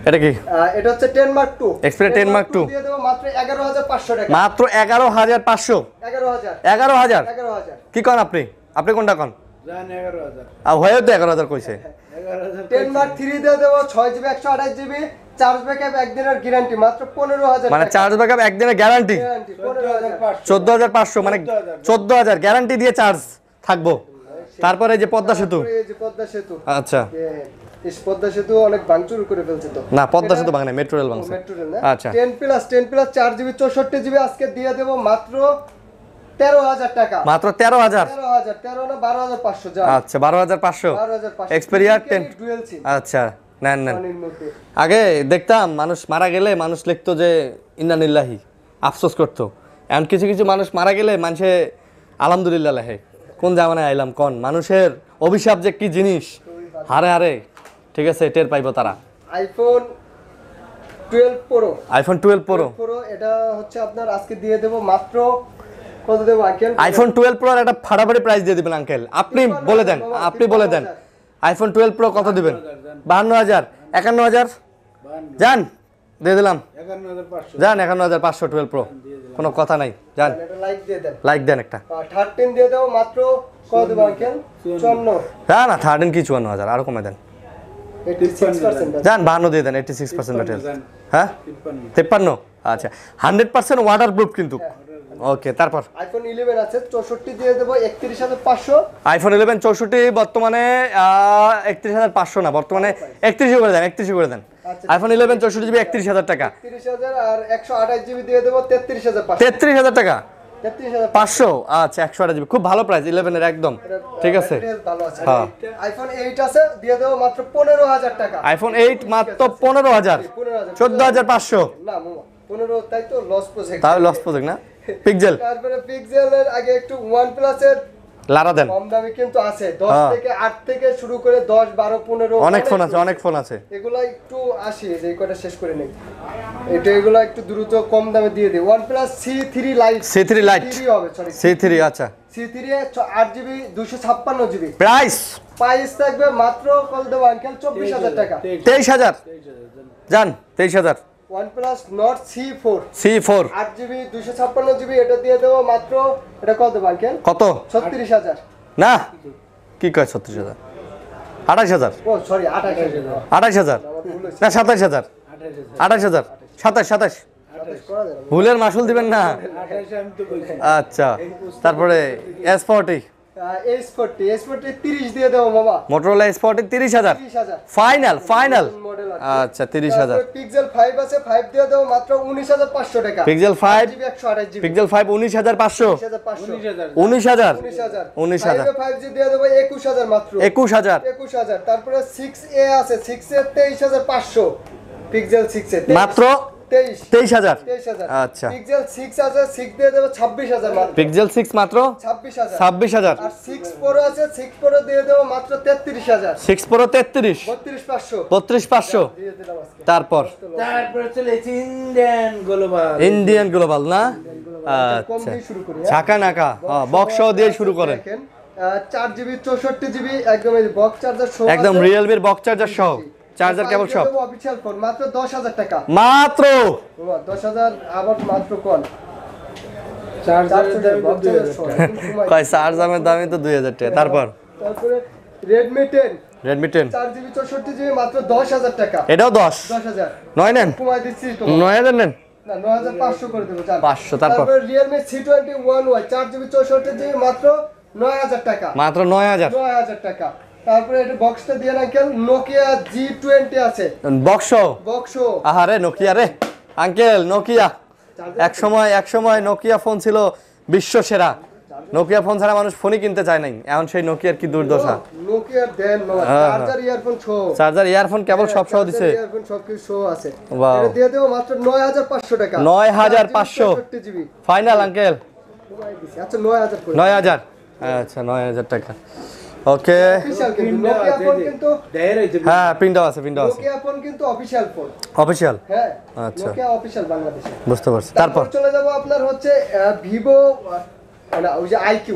A: এটা কি?
B: এটা হচ্ছে 10 মার্ক 2
A: Xperia 10 Mark II
B: দিয়ে দেবো মাত্র 11,500 টাকা।
A: মাত্র 11,500।
B: 11,000
A: 11,000
B: 11,000
A: কি কন আপনি? আপনি কোনটা কন?
C: জান 11,000
A: আর হয়েও তো 11,000 কইছে।
C: 11,000
B: 10 মার্ক 3 দিয়ে দেবো 6GB 128GB চার্জ ব্যাকআপ একদিনের গ্যারান্টি মাত্র 15,000
A: মানে চার্জ ব্যাকআপ একদিনের গ্যারান্টি?
B: গ্যারান্টি 15,000।
A: 14,500 মানে 14,000 গ্যারান্টি দিয়ে চার্জ থাকবো। তারপরে এই যে পদ্মা সেতু।
B: এই যে পদ্মা সেতু,
A: আচ্ছা,
B: এই পদ্মা সেতু অনেক ভাঙচুর করে ফেলছে তো।
A: না পদ্মা সেতু ভাঙে না, মেট্রো রেল ভাঙছে।
B: মেট্রো রেল না?
A: আচ্ছা
B: 10 প্লাস 4GB 64GB আজকে দিয়ে দেবো মাত্র 13,000 টাকা।
A: মাত্র 13,000।
B: 13,000 13 না 12,500 যা।
A: আচ্ছা 12,500।
B: 12,500
A: Xperia 10
B: ডুয়াল সিম
A: আচ্ছা, নেন
B: সনির মধ্যে।
A: আগে দেখতাম মানুষ মারা গেলে মানুষ লিখতো যে ইন্না নিল্লাহি, আফসোস করতো। এমন কিছু কিছু মানুষ মারা গেলে মানুষে আলহামদুলিল্লাহ লেখে। কোন জামানায় আইলাম কোন? মানুষের অভিশাপ যে কি জিনিস, হারে হারে, ঠিক আছে, টের পাইবো তারা।
B: IPhone 12 pro
A: iPhone 12 pro.
B: এটা হচ্ছে আপনার আজকে দিয়ে দেবো মাত্র কত দেবো আঙ্কেল?
A: আইফোন 12 প্রো একটা ফাটাফাটি প্রাইস দিয়ে দিবেন আঙ্কেল। আপনি বলে দেন, আপনি বলে দেন আইফোন 12 প্রো কত দিবেন? 52,000, 51,000 যান, দিয়ে দিলাম।
C: 11,500
A: যান 51,500 12 প্রো, কোনো কথা নাই, যান
B: এটা লাইক দিয়ে দেন।
A: লাইক দেন একটা।
B: 13 দিয়ে দেবো মাত্র কত দেবো আঙ্কেল? 54
A: না না, 13 কি 54,000, আরো কমে দেন।
B: 86%
A: যান 52 দিয়ে দেন, 86% ব্যাটারি। হ্যাঁ
C: 53
A: 53। আচ্ছা, 100% ওয়াটারপ্রুফ কিন্তু। ওকে, তারপর
B: আইফোন 11 আছে 64 দিয়ে দেবো 31,500।
A: আইফোন 11 64 বর্তমানে 31,500 না, বর্তমানে 31 করে দেন, 31 করে দেন।
B: আচ্ছা,
A: আইফোন 11 64 জিবি 31,000 টাকা।
B: 30,000 আর 128GB দিয়ে দেবো 33,500।
A: 33,000 টাকা
B: 33,500
A: 500। আচ্ছা, 128 জিবি, খুব ভালো প্রাইস 11 এর একদম, ঠিক আছে।
B: ভালো আছে।
A: হ্যাঁ।
B: আইফোন 8 আছে দিয়ে দেবো মাত্র 15,000 টাকা।
A: আইফোন 8 মাত্র 15,000।
B: 15,000
A: 14,500
B: না মামা 15 তাই তো লস প্রজেক্ট।
A: তাহলে লস প্রজেক্ট না। পিক্সেল
B: তারপরে পিক্সেলের আগে একটু OnePlus এর
A: লারা দেন।
B: কম দামে কিন্তু আছে 10
A: হ্যাঁ।
B: থেকে 8 থেকে শুরু করে 10 12 15
A: অনেক ফোন আছে, অনেক ফোন আছে।
B: এগুলা একটু আসি যে এই কটা শেষ করে নেই। এগুলা একটু দ্রুত কম দামে দিয়ে দিই। OnePlus C3 Lite
A: C3 Lite
B: হবে সরি
A: C3 আচ্ছা।
B: C3 এ 8GB 256GB
A: প্রাইস
B: প্রাইস থাকবে মাত্র কত দেবো আঙ্কেল? 24,000 টাকা।
A: 23,000 যান, 23,000।
B: OnePlus Nord C4
A: C4
B: 8GB 256GB এটা দিয়ে দেবো মাত্র, এটা কত দেবো আঙ্কেল?
A: কত?
B: 36,000।
A: না কি কয় 36,000? 28,000।
B: ও সরি 28,000।
A: 28,000 না 27,000। 28,000 27
B: 28 করা যাবে না।
A: ভুলের মাসুল দিবেন না।
C: 28 আমি তো বলছি
A: আচ্ছা, তারপরে S40
B: S40 30 দিয়ে দেবো মামা।
A: Motorola S40 30,000
B: 30,000
A: ফাইনাল
B: মডেল আছে।
A: আচ্ছা 30,000।
B: পিক্সেল 5 আছে 5 দিয়ে দেবো মাত্র 19,500 টাকা।
A: Pixel 5
B: 8GB 128GB
A: pixel 5 19,500
B: 19,500
A: 19,000
B: 19,000
A: 19,000
B: 5G দিয়ে দেবো 21,000 মাত্র
A: 21,000
B: 21,000 তারপরে 6A আছে 6 এ 23,500 পিক্সেল 6 এ
A: মাত্র 23,000
B: 23,000
A: আচ্ছা
B: পিক্সেল 6 আছে 6 দিয়ে দেব 26,000 মাত্র
A: পিক্সেল 6 মাত্র
B: 26,000
A: 26,000
B: আর 6 প্রো আছে 6 প্রো দিয়ে দেব মাত্র 33,000
A: 6 প্রো 33
B: 32,500
A: 32,500
B: দিয়ে দিলাম আজকে
A: তারপর
C: তারপরে চলেছে ইন্ডিয়ান গ্লোবাল।
A: ইন্ডিয়ান গ্লোবাল না
B: কম
A: আচ্ছা
B: দিয়ে শুরু করি
A: ছাকা নাকা বক্স দিয়ে শুরু করেন
B: দেখেন 4GB 64GB একদম এই বক্স চার্জার সহ
A: একদম রিয়েলমির বক্স চার্জার সহ চার্জার কেবল সব
B: অফিশিয়াল ফোন মাত্র 10,000 টাকা
A: মাত্র
B: 10,000 আবার মাত্র কোন
C: চার্জারের দাম তো 2000 টাকা।
A: কয় চার্জারের দামই তো 2000 টাকা তারপর
B: তারপরে Redmi 10
A: Redmi 10
B: 4GB 64GB মাত্র 10,000 টাকা
A: এটাও 10
B: 10,000
A: 9 নেন
B: কমাই দিচ্ছি তো
A: 9000 নেন
B: না 9,500 করে দেব চার
A: 500 তারপর
B: Realme C21Y 4GB 64GB মাত্র 9,000 টাকা
A: মাত্র 9000
B: 9,000 টাকা তারপরে এটা বক্সটা দিয়ে আঙ্কেল Nokia G20 আছে
A: বক্স
B: বক্স
A: আহারে নোকিয়া রে আঙ্কেল নোকিয়া এক সময় নোকিয়া ফোন ছিল বিশ্ব সেরা নোকিয়া ফোন ছাড়া মানুষ ফোনই কিনতে চায় নাই এখন সেই নোকিয়ার কি দুর্দশা
B: Nokia দেন চার্জার ইয়ারফোন শো
A: চার্জার ইয়ারফোন কেবল সব সহ দিছে
B: ইয়ারফোন সবকিছু শো আছে
A: Wow.
B: এটা দিয়ে দেব মাত্র 9,500 টাকা
A: 9,500
B: 64GB
A: ফাইনাল আঙ্কেল
B: কমাই দিছি আচ্ছা 9,000 করে
A: 9000 আচ্ছা 9000 টাকা ওকে
B: অফিশিয়াল কিন্তু Nokia ফোন কিন্তু
C: দেয় রইছে।
A: হ্যাঁ প্রিন্টও আছে
B: Nokia ফোন কিন্তু অফিশিয়াল ফোন
A: অফিশিয়াল
B: হ্যাঁ
A: আচ্ছা।
B: Nokia অফিশিয়াল বাংলাদেশে
A: বুঝতে পারছি
B: তারপর
A: তারপর
B: চলে যাব আপনার হচ্ছে Vivo না ওই যে IQ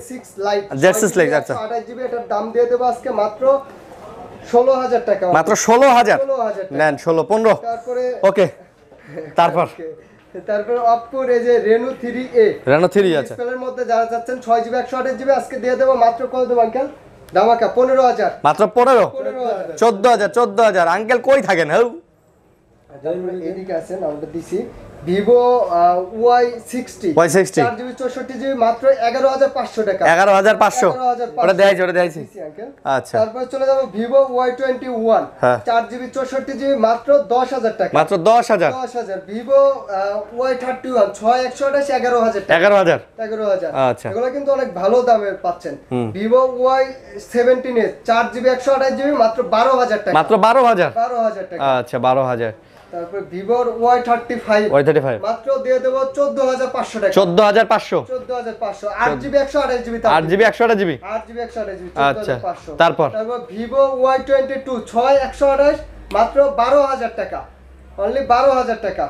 B: Z6 Lite
A: Z6 Lite, আচ্ছা।
B: 28GB এটার দাম দিয়ে দেব আজকে মাত্র 16,000 টাকা
A: মাত্র 16000
B: 16,000 টাকা
A: নেন 16 15
B: তারপরে
A: ওকে তারপর
B: তারপর Oppo এই যে Reno 3A
A: Reno 3 আছে
B: ডিসপ্লের মধ্যে যারা চাচ্ছেন 6GB 128GB আজকে দিয়ে দেব মাত্র কত দেব আঙ্কেল ধামাকা 15,000
A: মাত্র 15
B: 15,000
A: 14000 আঙ্কেল কই থাকেন হ্যাঁ
B: তারপরে এদিকে আছেন আমরা দিছি Vivo Y60
A: Y60
B: 4GB 64GB মাত্র 11,500 টাকা
A: 11500 ওটা দেখাইছি
B: দিছি আঙ্কেল
A: আচ্ছা
B: তারপর চলে যাব Vivo Y21
A: হ্যাঁ।
B: 4GB 64GB মাত্র 10,000 টাকা
A: মাত্র 10000
B: 10,000 Vivo Y31 6128 11,000 টাকা
A: 11000
B: 11,000
A: আচ্ছা।
B: এগুলো কিন্তু অনেক ভালো দামে পাচ্ছেন Vivo Y17 4GB 128GB মাত্র 12,000 টাকা
A: মাত্র 12000
B: 12,000 টাকা
A: আচ্ছা 12000
B: তারপর Vivo Y35
A: Y35
B: মাত্র দিয়ে দেব 14,500 টাকা
A: 14500
B: 14,500 8GB 128GB
A: 8GB 128GB
B: 8GB 128GB
A: আচ্ছা,
B: 14,500
A: তারপর?
B: Vivo Y22 6128 মাত্র 12,000 টাকা অনলি 12,000 টাকা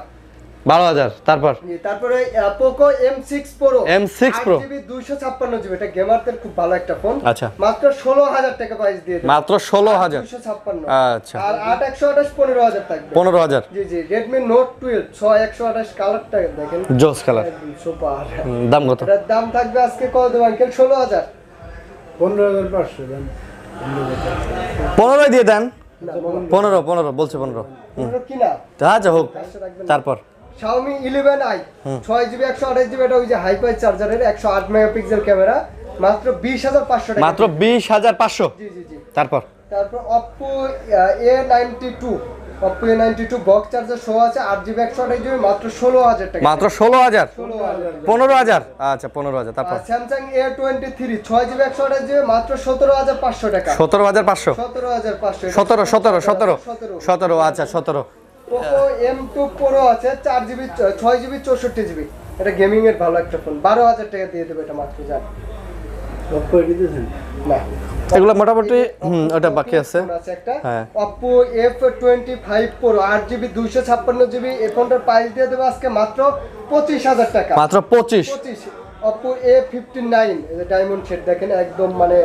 A: 12000 তারপর
B: তারপরে Poco M6 Pro
A: M6 Pro
B: 8GB 256GB এটা গেমারদের খুব ভালো একটা ফোন
A: আচ্ছা।
B: মাত্র 16,000 টাকা প্রাইস দিয়ে দেব
A: মাত্র 16000
B: 256
A: আচ্ছা
B: আর 8128 15,000 থাকবে
A: 15000
B: জি জি Redmi Note 12 6128 কালারটা দেখেন
A: জোস কালার
B: সুপার
A: দাম কত
B: এটার দাম থাকবে আজকে কত দেব আঙ্কেল 16,000
C: 15,500 দাম।
A: 15 দিয়ে দেন
B: না
A: 15 বলছে 15
B: পুরো কিনা
A: আচ্ছা হোক তারপর
B: Xiaomi 11i 6GB 128GB এটা ওই যে হাইপার চার্জারের 108 মেগাপিক্সেল ক্যামেরা মাত্র 20,500 টাকা
A: মাত্র 20500
B: জি জি জি
A: তারপর
B: তারপর Oppo A92 বক্স চার্জার সহ আছে 8GB 128GB মাত্র 16,000 টাকা
A: মাত্র 16000
B: 16,000
A: 15000 আচ্ছা 15000 তারপর
B: আর Samsung A23 6GB 128GB মাত্র 17,500 টাকা
A: 17500
B: 17,500
A: 17 আচ্ছা 17
B: Poco M2 Pro আছে 4GB 6GB 64GB এটা গেমিং এর ভালো একটা ফোন 12,000 টাকা দিয়ে দেবে এটা মাত্র যান
C: Oppo এ দিতেছেন?
B: না
A: এগুলো মোটামুটি ওটা বাকি আছে
B: ফোন আছে একটা
A: হ্যাঁ।
B: Oppo F25 Pro 8GB 256GB এই ফোনটার প্রাইস দিয়ে দেবে আজকে মাত্র 25,000 টাকা
A: মাত্র 25
B: 25 Oppo A59 এই যে ডায়মন্ড শেড দেখেন একদম মানে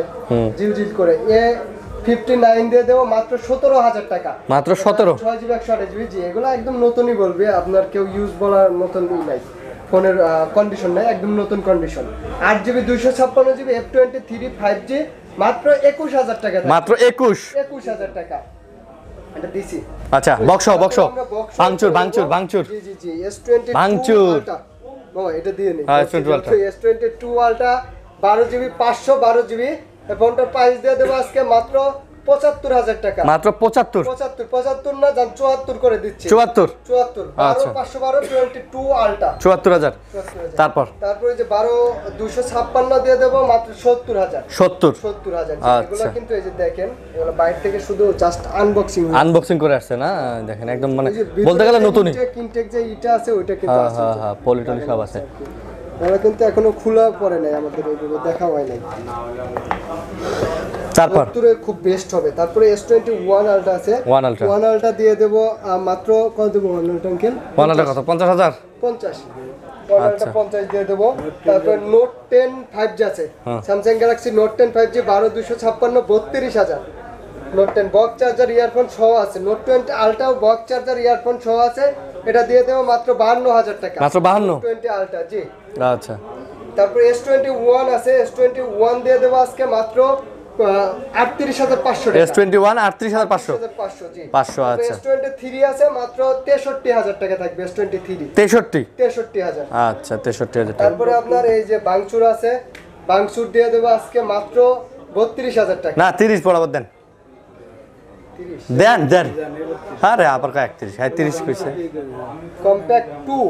B: জিলজিল করে A59 দিয়ে দেবো মাত্র 17,000 টাকা
A: মাত্র 17
B: 6GB 128GB জি এগুলো একদম নতুনই বলবে আপনার কেউ ইউজ বলার মতন নাই ফোনের কন্ডিশন নাই একদম নতুন condition 8GB 256GB F23 5G মাত্র 21,000 টাকা
A: মাত্র
B: 21,000 টাকা এটা দিছি
A: আচ্ছা বক্স
B: আমরা box
A: ভাঙচুর
B: জি জি জি S22
A: ভাঙচুর।
B: Ultra। ও এটা দিয়ে নি
A: হ্যাঁ, S22 Ultra।
B: S22 Ultra 12GB 512GB এই ফোনটার প্রাইস দিয়ে দেবো আজকে মাত্র ৭৫,০০০ টাকা।
A: মাত্র 75।
B: ৭৫ না, জান ৭৪ করে দিচ্ছি।
A: 74।
B: ৭৪
A: আচ্ছা।
B: ১২,৫১২ 22 আলটা
A: 74,000।
B: ৭৪,০০০।
A: তারপর
B: তারপরে যে ১২,২৫৬ দিয়ে দেবো মাত্র ৭০,০০০।
A: 70।
B: ৭০,০০০।
A: আচ্ছা।
B: এগুলো কিন্তু এই যে দেখেন, এগুলো বাইরে থেকে শুধু জাস্ট আনবক্সিং।
A: আনবক্সিং করে আসছে না, দেখেন একদম মানে
B: এই যে ভিতরে
A: বলতে গেলে
B: যে
A: নতুনই।
B: ইনটেক যে ইটা আছে ওইটা কিন্তু
A: হ্যাঁ
B: আছে।
A: হ্যাঁ হ্যাঁ, পলিটলি সব আছে।
B: ওরা কিন্তু এখনো খোলা পড়ে নাই, আমাদের এইগুলো দেখা হয় নাই।
A: তারপর
B: সত্তরে খুব বেস্ট হবে। তারপরে S21 আলটা আছে।
A: 1 আলট্রা।
B: 1 আলটা দিয়ে দেবো মাত্র কত দেবো 1 আলটা আঙ্কেল?
A: 1 আলট্রা কত? 50,000।
B: 50। 1 আলটা 50 দিয়ে দেবো। তারপর নোট 10 5G আছে, Samsung Galaxy note 10 5G 12,256 32,000। Note 10 box charger earphone সহ আছে। নোট 20 আলটাও বক্স চার্জার ইয়ারফোন সহ আছে, এটা দিয়ে দেবো মাত্র 52,000 টাকা।
A: মাত্র 52।
B: নোট 20 আলটা জি।
A: আচ্ছা।
B: তারপর S21 আছে, S21 দিয়ে দেবো আজকে মাত্র 38,500 টাকা।
A: S21 38,500।
B: 500 জি।
A: 500, আচ্ছা।
B: S23 আছে মাত্র 63,000 টাকা থাকবে। S23
A: 63।
B: 63,000।
A: আচ্ছা, 63,000 টাকা।
B: তারপরে আপনার এই যে বাংচুর আছে, বাংচুর দিয়ে দেবো আজকে মাত্র 32,000 টাকা।
A: না 30 বরাবর দেন।
B: 30
A: দেন দেন। আরে আবার 31 31 কইছে।
B: কম্প্যাক্ট 2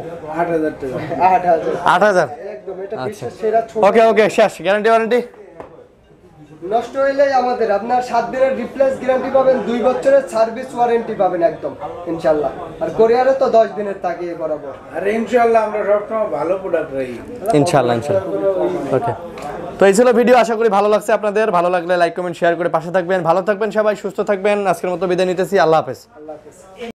C: 8,000 টাকা।
B: 8,000
A: 8,000।
B: একদম এটা
A: আচ্ছা।
B: বিশ্বের সেরা ছোট।
A: ওকে ওকে, শেষ। Guarantee warranty?
B: নষ্ট হইলে আমাদের আপনার 7 দিনের রিপ্লেস গ্যারান্টি পাবেন, 2 বছরের সার্ভিস ওয়ারেন্টি পাবেন একদম ইনশাআল্লাহ। আর কোরিয়ারে তো 10 দিনের তাকিয়ে বরাবর।
C: আর ইনশাআল্লাহ আমরা সবসময় ভালো প্রোডাক্ট রাখি।
A: ইনশাআল্লাহ ইনশাআল্লাহ। ওকে, তো এই ছিল ভিডিও। আশা করি ভালো লাগছে আপনাদের। ভালো লাগলে লাইক কমেন্ট শেয়ার করে পাশে থাকবেন। ভালো থাকবেন সবাই, সুস্থ থাকবেন। আজকের মতো বিদায় নিতেছি। আল্লাহ হাফেজ।
B: আল্লাহ হাফেজ।